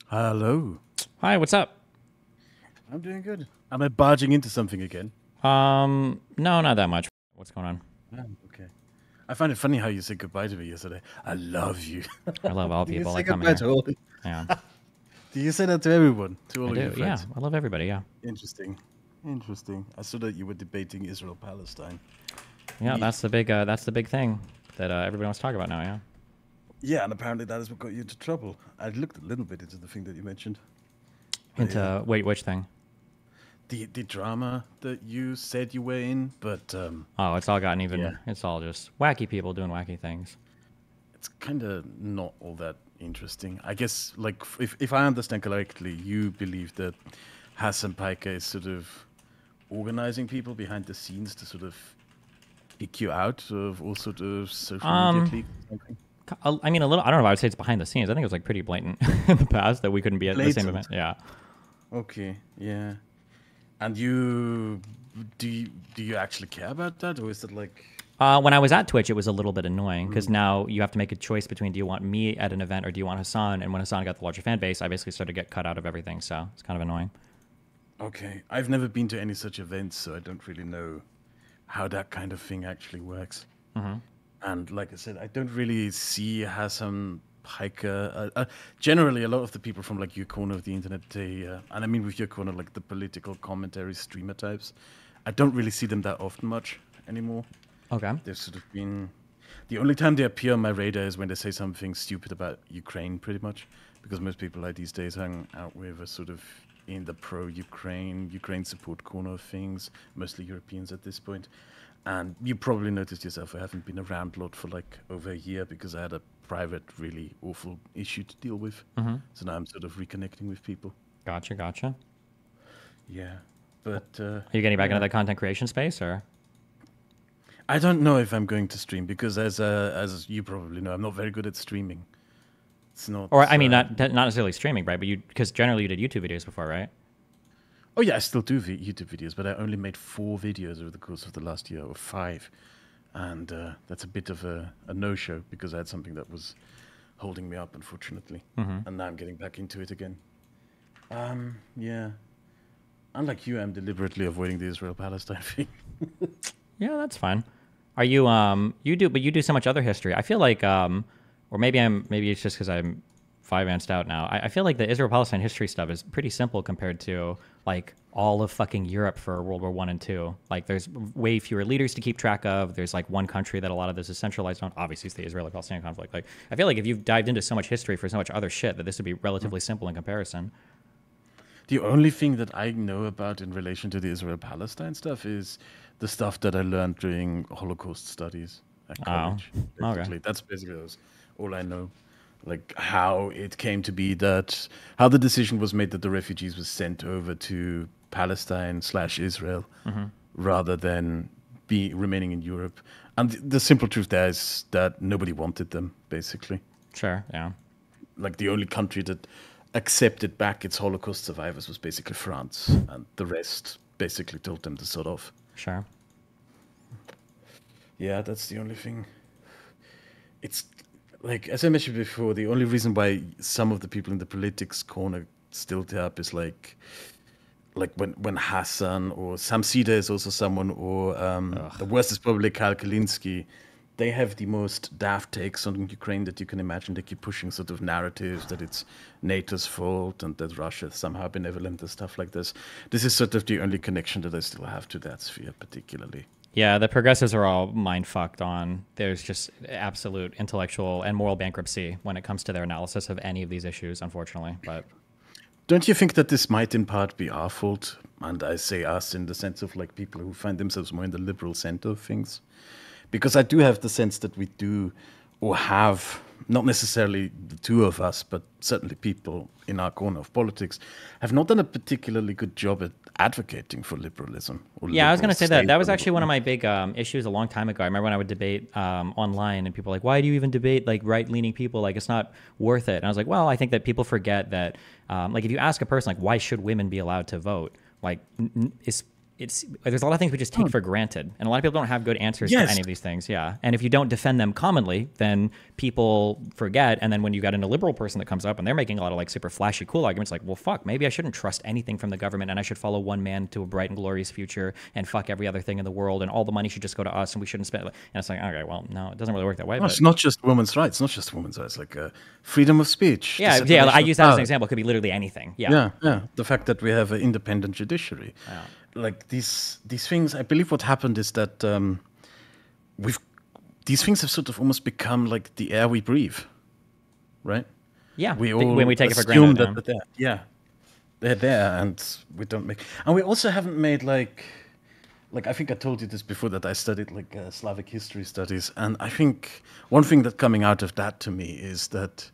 Hello. Hi, what's up? I'm doing good. Am I barging into something again? No, not that much. What's going on? Oh, okay. I find it funny how you said goodbye to me yesterday. I love you. I love all Do you people say that come goodbye here. to all? Yeah, Do you say that to everyone? To all I of your do. Yeah, friends? I love everybody. Yeah, Interesting. Interesting. I saw that you were debating Israel Palestine. yeah. Ye- That's the big thing that everybody wants to talk about now. Yeah. Yeah, and apparently that is what got you into trouble. I looked a little bit into the thing that you mentioned. But yeah, Into wait, which thing? the drama that you said you were in, but Oh, it's all gotten yeah, even. It's all just wacky people doing wacky things. it's kind of not all that interesting. I guess, like, if I understand correctly, you believe that Hassan Piker is sort of organizing people behind the scenes to sort of kick you out of all sort of social media Um, cliques or something. I mean, a little. I don't know if I would say it's behind the scenes. I think it was like pretty blatant in the past that we couldn't be at the same event. Blatant. Yeah. Okay, yeah. And you do you actually care about that, or is it like, When I was at Twitch, it was a little bit annoying because mm, now you have to make a choice between do you want me at an event or do you want Hasan? And when Hasan got the larger fan base, I basically started to get cut out of everything. So it's kind of annoying. okay, I've never been to any such events, so I don't really know how that kind of thing actually works. Hmm. And like I said, I don't really see Hassan Piker. Generally, a lot of the people from like your corner of the internet, and I mean with your corner, like the political commentary streamer types, I don't really see them that often much anymore. Okay. They've sort of been the only time they appear on my radar is when they say something stupid about Ukraine, pretty much, because most people I these days hang out with are sort of in the Ukraine support corner of things, mostly Europeans at this point. And you probably noticed yourself I haven't been around a lot for like over a year because I had a private, really awful issue to deal with. Hmm. So now I'm sort of reconnecting with people. Gotcha. Gotcha. Yeah, but Are you getting back into yeah, that content creation space or? I don't know if I'm going to stream because as you probably know, I'm not very good at streaming. It's not. Or I mean, not necessarily streaming, right? But you because generally you did YouTube videos before, right? Oh yeah, I still do YouTube videos, but I only made 4 videos over the course of the last year, or 5, and that's a bit of a no-show because I had something that was holding me up, unfortunately, Hmm. and now I'm getting back into it again. Yeah. Unlike you, I'm deliberately avoiding the Israel-Palestine thing. Yeah, that's fine. Are you but you do so much other history. I feel like or maybe it's just because I'm financed out now. I feel like the Israel Palestine history stuff is pretty simple compared to like all of fucking Europe for World War One and Two. Like there's way fewer leaders to keep track of. There's like one country that a lot of this is centralized on. Obviously, it's the Israeli Palestinian conflict. Like I feel like if you've dived into so much history for so much other shit, that this would be relatively simple in comparison. The only thing that I know about in relation to the Israel-Palestine stuff is the stuff that I learned during Holocaust studies at Oh, college. okay, Basically, that's basically all I know. Like how it came to be that how the decision was made that the refugees were sent over to Palestine slash Israel hmm, rather than be remaining in Europe. And the simple truth there is that nobody wanted them, basically. sure, yeah, Like the only country that accepted back its Holocaust survivors was basically France, and the rest basically told them to sort off. sure. Yeah, that's the only thing. It's like as I mentioned before, the only reason why some of the people in the politics corner still tap is like when Hassan or Sam Sida is also someone, or the Ugh. worst is probably Kal Kalinske. They have the most daft takes on Ukraine that you can imagine. They keep pushing sort of narratives that it's NATO's fault and that Russia is somehow benevolent and stuff like this. This is sort of the only connection that I still have to that sphere, particularly. Yeah, the progressives are all mind fucked on. There's just absolute intellectual and moral bankruptcy when it comes to their analysis of any of these issues, unfortunately. But Don't you think that this might in part be our fault? And I say us in the sense of like people who find themselves more in the liberal center of things. Because I do have the sense that we do, or have, not necessarily the two of us, but certainly people in our corner of politics, have not done a particularly good job at advocating for liberalism or yeah, I was going liberal to say that. state. That was actually one of my big issues a long time ago. I remember when I would debate online and people were like, why do you even debate like right leaning people? Like, it's not worth it. And I was like, well, I think that people forget that, like, if you ask a person, like, why should women be allowed to vote? Like, it's there's a lot of things we just take for granted, and a lot of people don't have good answers to any of these things. Yeah, and if you don't defend them commonly, then people forget. And then when you got a liberal person that comes up and they're making a lot of like super flashy, cool arguments, like, well, fuck, maybe I shouldn't trust anything from the government, and I should follow one man to a bright and glorious future, and fuck every other thing in the world, and all the money should just go to us, and we shouldn't spend. And it's like, okay, well, no, it doesn't really work that way. No, it's not just women's rights. Not just women's rights. Like freedom of speech. Yeah, I use that as an example. It could be literally anything. Yeah. The fact that we have an independent judiciary. Yeah. Like these things, I believe what happened is that these things have sort of almost become like the air we breathe, right? Yeah, we all when we take it for granted. They're there, and we don't make. And we also haven't made like I think I told you this before, that I studied like Slavic history studies, and I think one thing that coming out of that to me is that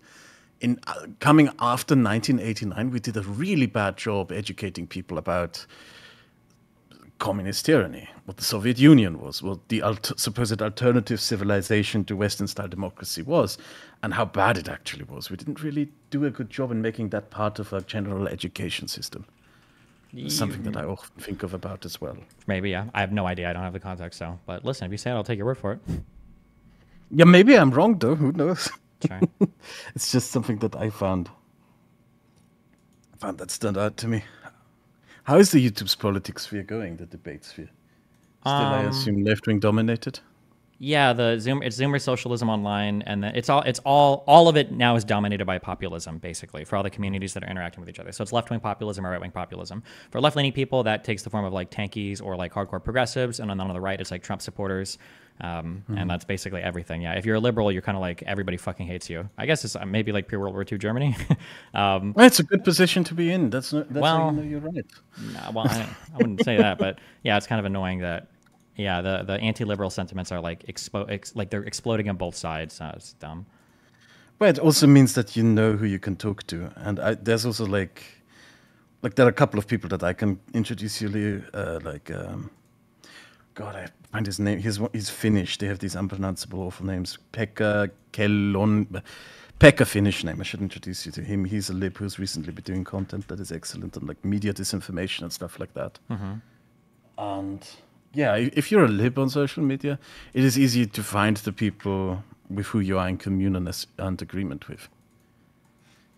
in coming after 1989, we did a really bad job educating people about communist tyranny, what the Soviet Union was, what the supposed alternative civilization to Western-style democracy was, and how bad it actually was. We didn't really do a good job in making that part of our general education system. Something that I often think of about as well. Maybe, yeah. I have no idea. I don't have the context, so. But listen, if you say it, I'll take your word for it. Yeah, maybe I'm wrong, though. Who knows? Sure. It's just something that I found that stood out to me. How is the YouTube's politics sphere going, the debate sphere? Still, I assume, left-wing dominated? Yeah, it's Zoomer socialism online, and all of it now is dominated by populism, basically, for all the communities that are interacting with each other. So it's left-wing populism or right-wing populism. For left-leaning people, that takes the form of like tankies or like hardcore progressives, and then on the right, it's like Trump supporters, and that's basically everything. Yeah, if you're a liberal, you're kind of like everybody fucking hates you. I guess it's maybe like pre-World War II Germany. It's a good position to be in. That's how you know you're right. Nah, well, I wouldn't say that, but yeah, it's kind of annoying that. Yeah, the anti-liberal sentiments are like they're exploding on both sides. It's dumb. But it also means that you know who you can talk to, and there's also like there are a couple of people that I can introduce you. God, I find his name. He's Finnish. They have these unpronounceable, awful names. Pekka Finnish name. I should introduce you to him. He's a lib who's recently been doing content that is excellent on like media disinformation and stuff like that. And yeah, if you're a lib on social media, it is easy to find the people with who you are in communion and agreement with.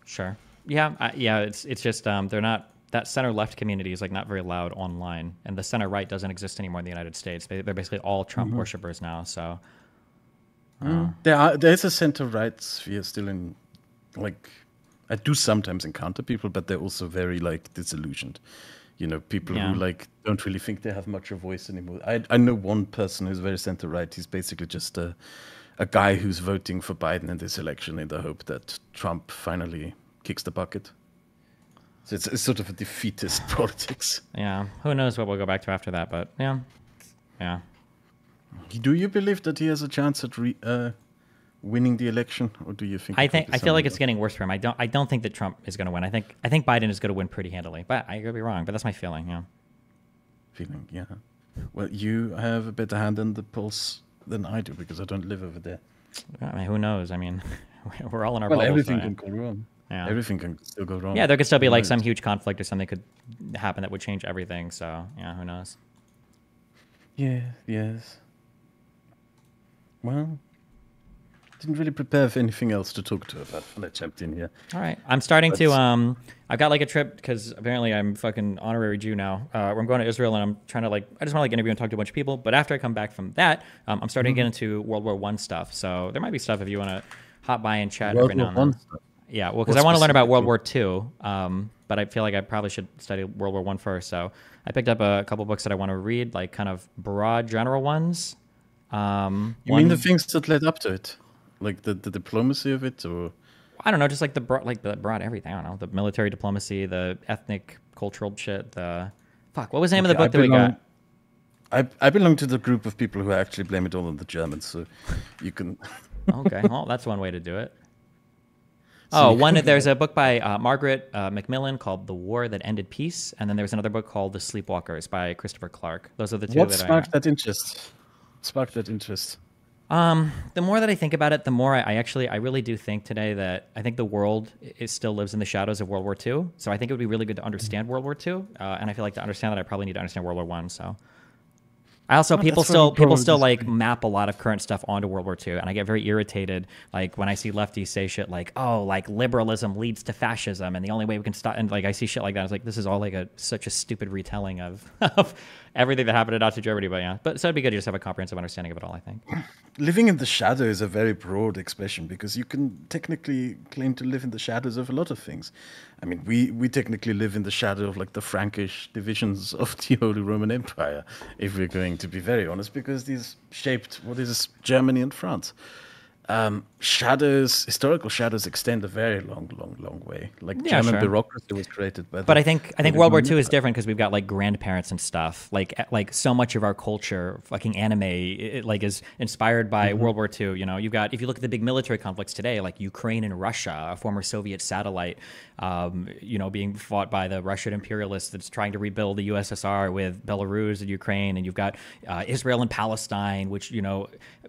Sure. Yeah. It's just they're not. That center-left community is like not very loud online, and the center-right doesn't exist anymore in the United States. They're basically all Trump worshippers now. So there's a center-right sphere still in, like, I do sometimes encounter people, but they're also very like disillusioned. You know, people who like don't really think they have much of a voice anymore. I know one person who's very center-right. He's basically just a guy who's voting for Biden in this election in the hope that Trump finally kicks the bucket. So it's sort of a defeatist politics. Yeah, who knows what we'll go back to after that, but yeah. Do you believe that he has a chance at winning the election, or do you think? I feel like it's getting worse for him. I don't think that Trump is going to win. I think Biden is going to win pretty handily, but I could be wrong. But that's my feeling. Yeah. Feeling, yeah. Well, you have a better hand on the pulse than I do because I don't live over there. I mean, who knows? I mean, we're all in our bubbles. Everything right? can go wrong. Yeah. Everything can still go wrong. Yeah, there could still be like some huge conflict or something could happen that would change everything. So yeah, who knows? Yeah. Yes. Well, didn't really prepare for anything else to talk to about. Let's jump in here. All right, I'm starting to. I've got like a trip because apparently I'm fucking honorary Jew now. I'm going to Israel and I'm trying to I just want to like interview and talk to a bunch of people. But after I come back from that, I'm starting to get into World War I stuff. So there might be stuff if you want to hop by and chat every now and then. Yeah, well, because I want to learn about World War II, but I feel like I probably should study World War I first. So I picked up a couple books that I want to read, like kind of broad general ones. You mean the things that led up to it, like the diplomacy of it, or I don't know, just like the broad everything. I don't know, the military diplomacy, the ethnic cultural shit. What was the name of the book that we got? I belong to the group of people who actually blame it all on the Germans, so you can. Okay, well, that's one way to do it. There's a book by Margaret Macmillan called The War That Ended Peace, and then there's another book called The Sleepwalkers by Christopher Clark. Those are the two What sparked that interest? The more that I think about it, the more I really do think today that I think the world still lives in the shadows of World War II. So I think it would be really good to understand World War II. And I feel like to understand that, I probably need to understand World War One. So I also Well, people that's where we still probably like disagree. map a lot of current stuff onto World War II, and I get very irritated like when I see lefties say shit like, "Oh, like liberalism leads to fascism, and the only way we can stop." And like I see shit like that, it's like this is all like such a stupid retelling of of everything that happened in Nazi Germany. But yeah, but so it'd be good to just have a comprehensive understanding of it all, I think. Living in the shadow is a very broad expression because you can technically claim to live in the shadows of a lot of things. I mean, we technically live in the shadow of like the Frankish divisions of the Holy Roman Empire, if we're going to be very honest, because these shaped what is Germany and France. Historical shadows extend a very long way. Like Yeah, German sure. bureaucracy was created by But the I think Holy World War Roman II is Empire. different because we've got like grandparents and stuff. Like so much of our culture, fucking anime, like is inspired by World War II. You know, you've got if you look at the big military conflicts today, like Ukraine and Russia, a former Soviet satellite, being fought by the Russian imperialists that's trying to rebuild the USSR with Belarus and Ukraine, and you've got Israel and Palestine, which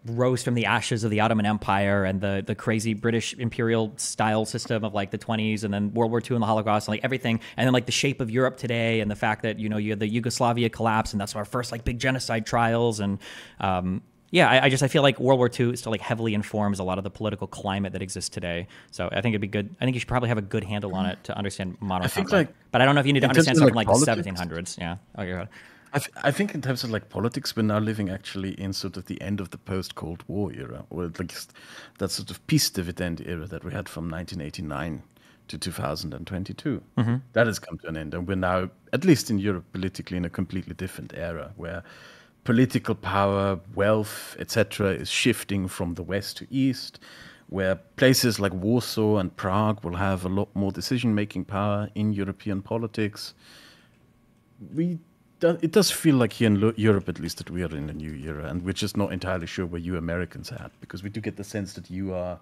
rose from the ashes of the Ottoman Empire and the crazy British imperial style system of like the 20s, and then World War II and the Holocaust, and like everything, and then like the shape of Europe today, and the fact that you had the Yugoslavia collapse, and that's our first like big genocide trials, and I feel like World War II still like heavily informs a lot of the political climate that exists today. So I think it'd be good. I think you should probably have a good handle on it to understand modern I think conflict. like But I don't know if you need to in terms understand of stuff from like like the politics, 1700s. Yeah. Oh, go ahead. I think in terms of like politics, we're now living actually in sort of the end of the post-Cold War era, or like that sort of peace dividend era that we had from 1989 to 2022. That has come to an end, and we're now, at least in Europe, politically in a completely different era where political power, wealth, etc., is shifting from the west to east, where places like Warsaw and Prague will have a lot more decision-making power in European politics. It does feel like here in Europe, at least, that we are in a new era, and we're just not entirely sure where you Americans are at, because we do get the sense that you are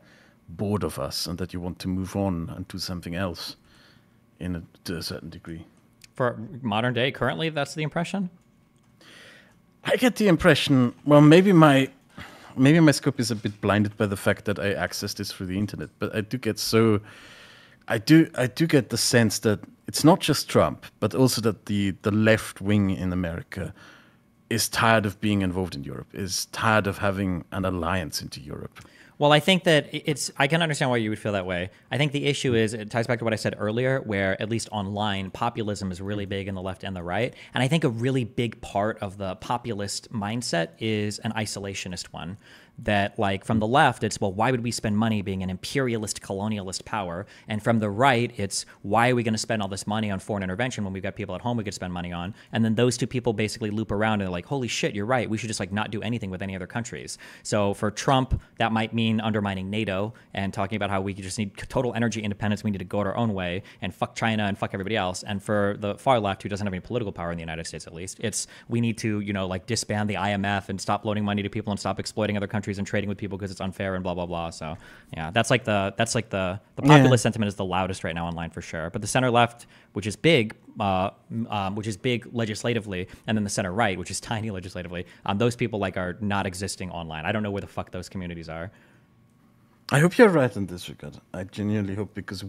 bored of us and that you want to move on and do something else to a certain degree. For modern day, currently, that's the impression. I get the impression, well, maybe my scope is a bit blinded by the fact that I access this through the internet, but I do get the sense that it's not just Trump, but also that the left wing in America is tired of being involved in Europe, is tired of having an alliance into Europe. Well, I think that I can understand why you would feel that way. I think the issue is, it ties back to what I said earlier, where at least online, populism is really big in the left and the right. And I think a really big part of the populist mindset is an isolationist one. That, like, from the left, it's, well, why would we spend money being an imperialist, colonialist power? And from the right, it's, why are we going to spend all this money on foreign intervention when we've got people at home we could spend money on? And then those two people basically loop around and they're like, holy shit, you're right. We should just, like, not do anything with any other countries. So for Trump, that might mean undermining NATO and talking about how we just need total energy independence. We need to go our own way and fuck China and fuck everybody else. And for the far left, who doesn't have any political power in the United States, at least, it's, we need to, like, disband the IMF and stop loaning money to people and stop exploiting other countries and trading with people because it's unfair and blah blah blah. So yeah, that's like the populist sentiment is the loudest right now online for sure. But the center left, which is big legislatively, and then the center right, which is tiny legislatively, those people like are not existing online. I don't know where the fuck those communities are. I hope you're right in this regard. I genuinely hope, because to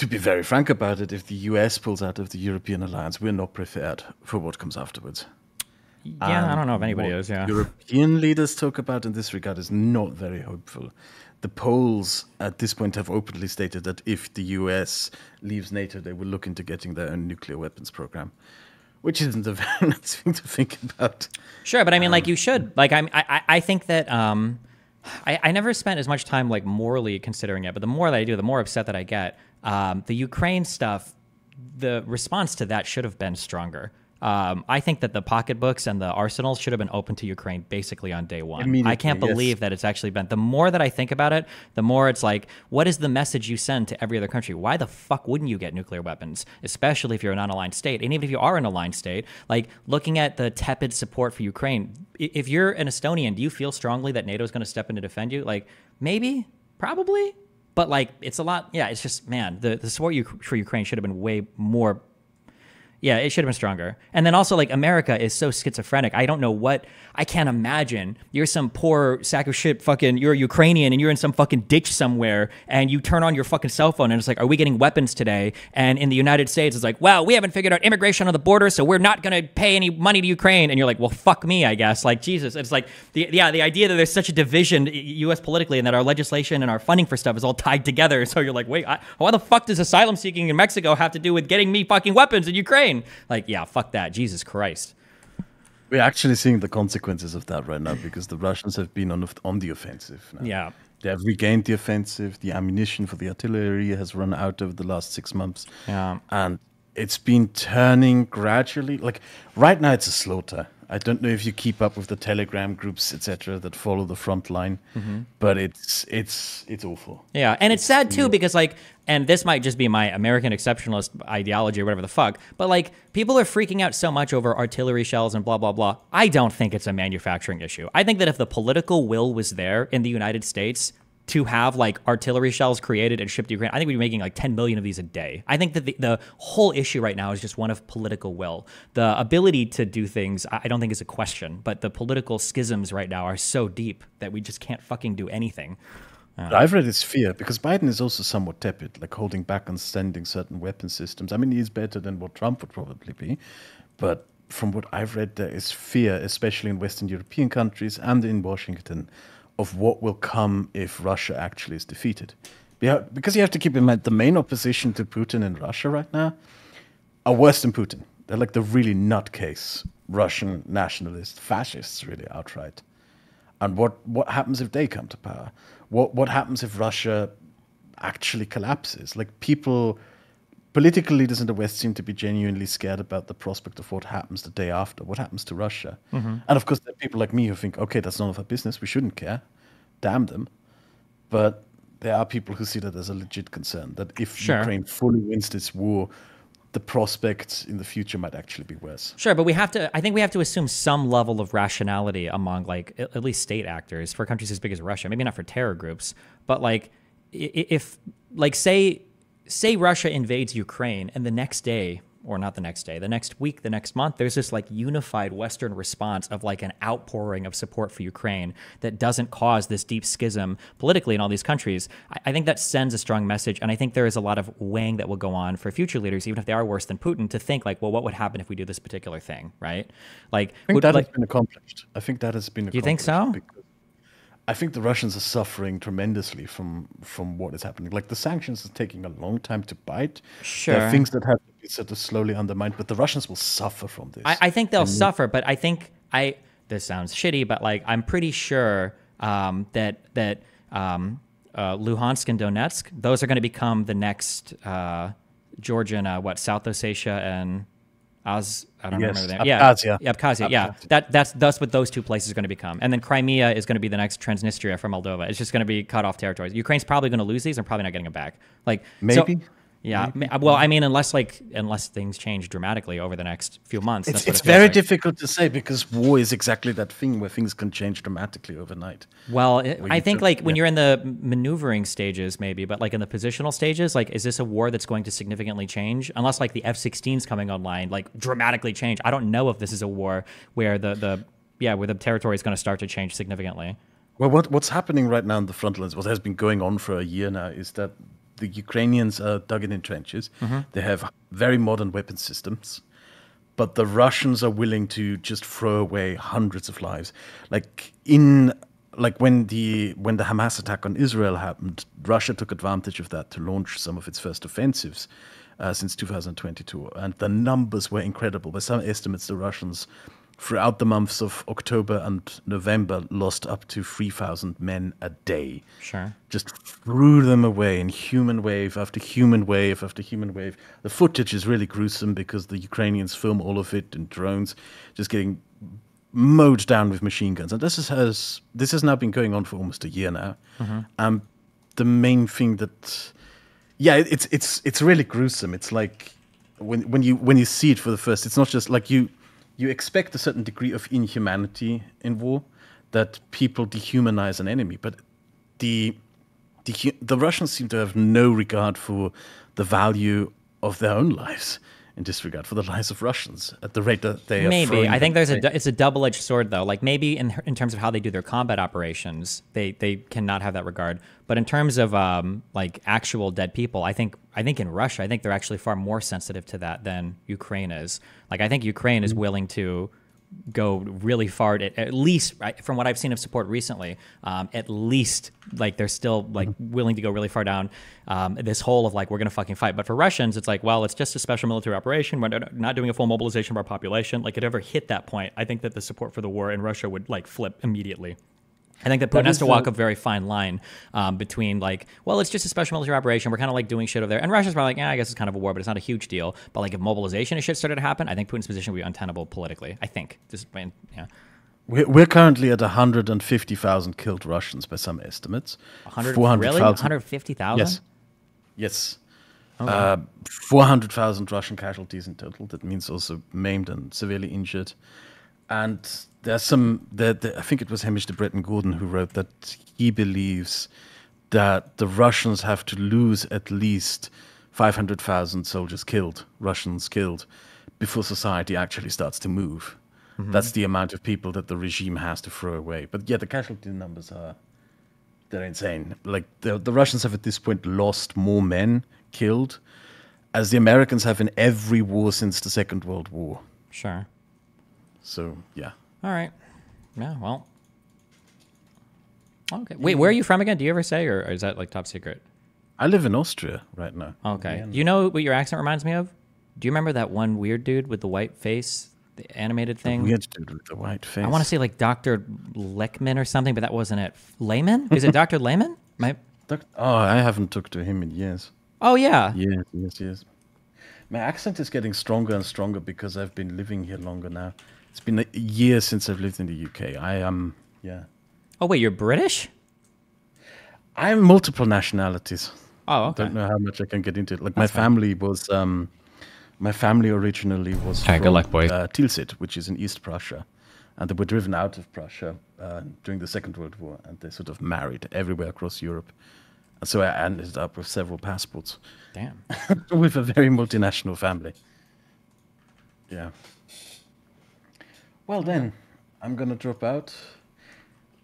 be very frank about it, if the US pulls out of the European alliance, we're not prepared for what comes afterwards. Yeah, I don't know if anybody What is. Yeah. European leaders talk about in this regard is not very hopeful. The Poles at this point have openly stated that if the US leaves NATO, they will look into getting their own nuclear weapons program, which isn't a very nice thing to think about. Sure, but I mean, like, you should. Like, I think that I never spent as much time like morally considering it, but the more that I do, the more upset that I get. The Ukraine stuff, the response to that should have been stronger. I think that the pocketbooks and the arsenals should have been open to Ukraine basically on day one. I can't believe that it's actually been. The more that I think about it, the more it's like, what is the message you send to every other country? Why the fuck wouldn't you get nuclear weapons, especially if you're a non-aligned state? And even if you are an aligned state, like, looking at the tepid support for Ukraine, if you're an Estonian, do you feel strongly that NATO is going to step in to defend you? Like, maybe, probably, but like, it's a lot. Yeah, it's just, man, the support for Ukraine should have been way more. Yeah, it should have been stronger. And then also, like, America is so schizophrenic. I can't imagine you're some poor sack of shit fucking, you're Ukrainian and you're in some fucking ditch somewhere and you turn on your fucking cell phone and it's like, are we getting weapons today? And in the United States, it's like, well, we haven't figured out immigration on the border, so we're not going to pay any money to Ukraine. And you're like, well, fuck me, I guess. Like, Jesus. It's like, the idea that there's such a division U.S. politically and that our legislation and our funding for stuff is all tied together. So you're like, wait, why the fuck does asylum seeking in Mexico have to do with getting me fucking weapons in Ukraine? Like, yeah, fuck that. Jesus Christ. We're actually seeing the consequences of that right now because the Russians have been on the offensive now. Yeah. They have regained the offensive. The ammunition for the artillery has run out over the last 6 months. Yeah. And it's been turning gradually. Like, right now it's a slaughter. I don't know if you keep up with the Telegram groups, etc., that follow the front line, but it's awful. Yeah, and it's sad too because, like, and this might just be my American exceptionalist ideology or whatever the fuck, but like, people are freaking out so much over artillery shells and blah blah blah. I don't think it's a manufacturing issue. I think that if the political will was there in the United States to have like artillery shells created and shipped to Ukraine, I think we'd be making like 10 million of these a day. I think that the whole issue right now is just one of political will. The ability to do things, I don't think is a question, but the political schisms right now are so deep that we just can't fucking do anything. I've read it's fear because Biden is also somewhat tepid, like holding back on sending certain weapon systems. I mean, he's better than what Trump would probably be, but from what I've read, there is fear, especially in Western European countries and in Washington, of what will come if Russia actually is defeated. Because you have to keep in mind, the main opposition to Putin in Russia right now are worse than Putin. They're like the really nutcase Russian nationalist fascists, really outright. And what happens if they come to power? What happens if Russia actually collapses? Like, political leaders in the West seem to be genuinely scared about the prospect of what happens the day after. What happens to Russia? And of course, there are people like me who think, okay, that's none of our business. We shouldn't care. Damn them. But there are people who see that as a legit concern, that if Ukraine fully wins this war, the prospects in the future might actually be worse. Sure, but I think we have to assume some level of rationality among, like, at least state actors for countries as big as Russia. Maybe not for terror groups, but like, if, like, say Russia invades Ukraine and the next day, or not the next day, the next week, the next month, there's this like unified Western response of like an outpouring of support for Ukraine that doesn't cause this deep schism politically in all these countries. I think that sends a strong message. And I think there is a lot of weighing that will go on for future leaders, even if they are worse than Putin, to think like, well, what would happen if we do this particular thing, right? Like, I think that has been accomplished. I think that has been accomplished. Do you think so? Because I think the Russians are suffering tremendously from what is happening. Like, the sanctions are taking a long time to bite. Sure. There are things that have to be sort of slowly undermined, but the Russians will suffer from this. I think they'll suffer, but I think this sounds shitty, but like, I'm pretty sure that Luhansk and Donetsk, those are going to become the next Georgian, South Ossetia and I don't remember that. Abkhazia. Yeah, Abkhazia. Yeah, that's what those two places are going to become. And then Crimea is going to be the next Transnistria from Moldova. It's just going to be cut off territories. Ukraine's probably going to lose these. They're probably not getting them back. Like, maybe. So, yeah. Well, I mean, unless things change dramatically over the next few months. It's very difficult to say because war is exactly that thing where things can change dramatically overnight. Well, I think like when you're in the maneuvering stages, maybe, but like in the positional stages, like, is this a war that's going to significantly change? Unless like the F-16s coming online, like dramatically change. I don't know if this is a war where where the territory is going to start to change significantly. Well, what's happening right now on the front lines, what has been going on for a year now, is that the Ukrainians are dug in trenches. They have very modern weapon systems, but the Russians are willing to just throw away hundreds of lives. Like when the Hamas attack on Israel happened, Russia took advantage of that to launch some of its first offensives since 2022, and the numbers were incredible. By some estimates, the Russians, throughout the months of October and November, lost up to 3,000 men a day. Sure. Just threw them away in human wave after human wave after human wave. The footage is really gruesome because the Ukrainians film all of it in drones, just getting mowed down with machine guns. And this has now been going on for almost a year now. The main thing that, it's really gruesome. It's like when you see it for the first, it's not just like you expect a certain degree of inhumanity in war, that people dehumanize an enemy, but the Russians seem to have no regard for the value of their own lives. in disregard for the lives of Russians at the rate that they are Maybe. throwing I think them. it's a double-edged sword, though. Like, maybe in terms of how they do their combat operations, they cannot have that regard. But in terms of like actual dead people, I think in Russia, I think they're actually far more sensitive to that than Ukraine is. Like, I think Ukraine is willing to go really far at least from what I've seen of support recently, at least like they're still like willing to go really far down this whole of like, we're going to fucking fight. But for Russians, it's like, well, it's just a special military operation. We're not doing a full mobilization of our population. Like, it ever hit that point, I think that the support for the war in Russia would like flip immediately. I think that Putin has to walk a very fine line between like, well, it's just a special military operation. We're kind of like doing shit over there. And Russia's probably like, yeah, I guess it's kind of a war, but it's not a huge deal. But like if mobilization and shit started to happen, I think Putin's position would be untenable politically. I think. Yeah. We're currently at 150,000 killed Russians by some estimates. 150,000? Yes. Yes. 400,000 Russian casualties in total. That means also maimed and severely injured. And there's some, I think it was Hamish de Breton Gordon who wrote that he believes that the Russians have to lose at least 500,000 soldiers killed, Russians killed, before society actually starts to move. Mm-hmm. That's the amount of people that the regime has to throw away. But yeah, the casualty numbers they're insane. Like the Russians have at this point lost more men killed as the Americans have in every war since the Second World War. Sure. So, yeah. All right. Yeah, well. Okay. Wait, where are you from again? Do you ever say, or is that like top secret? I live in Austria right now. Okay. You know what your accent reminds me of? Do you remember that one weird dude with the white face, the animated thing? The weird dude with the white face. I want to say like Dr. Leckman or something, but that wasn't it. Lehman? Is it Dr. Lehman? I haven't talked to him in years. Oh, yeah. Yes. My accent is getting stronger and stronger because I've been living here longer now. It's been a year since I've lived in the UK. I am, Oh, wait, you're British? I have multiple nationalities. Oh, okay. I don't know how much I can get into it. Like That's my family was, my family originally was from good luck, boys. Tilsit, which is in East Prussia. And they were driven out of Prussia during the Second World War. And they sort of married everywhere across Europe. And so I ended up with several passports. Damn. With a very multinational family. Yeah. Well then, I'm going to drop out.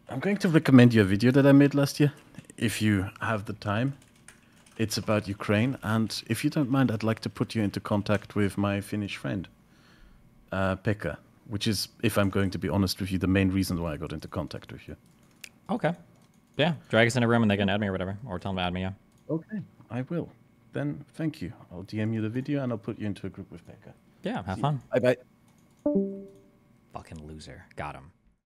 I'm going to recommend you a video that I made last year, if you have the time. It's about Ukraine, and if you don't mind, I'd like to put you into contact with my Finnish friend, Pekka, which is, if I'm going to be honest with you, the main reason why I got into contact with you. Okay. Yeah, drag us in a room and they can add me or whatever, or tell them to add me, yeah. Okay, I will. Then, thank you. I'll DM you the video, and I'll put you into a group with Pekka. Yeah, have fun. Bye-bye. Fucking loser. Got him.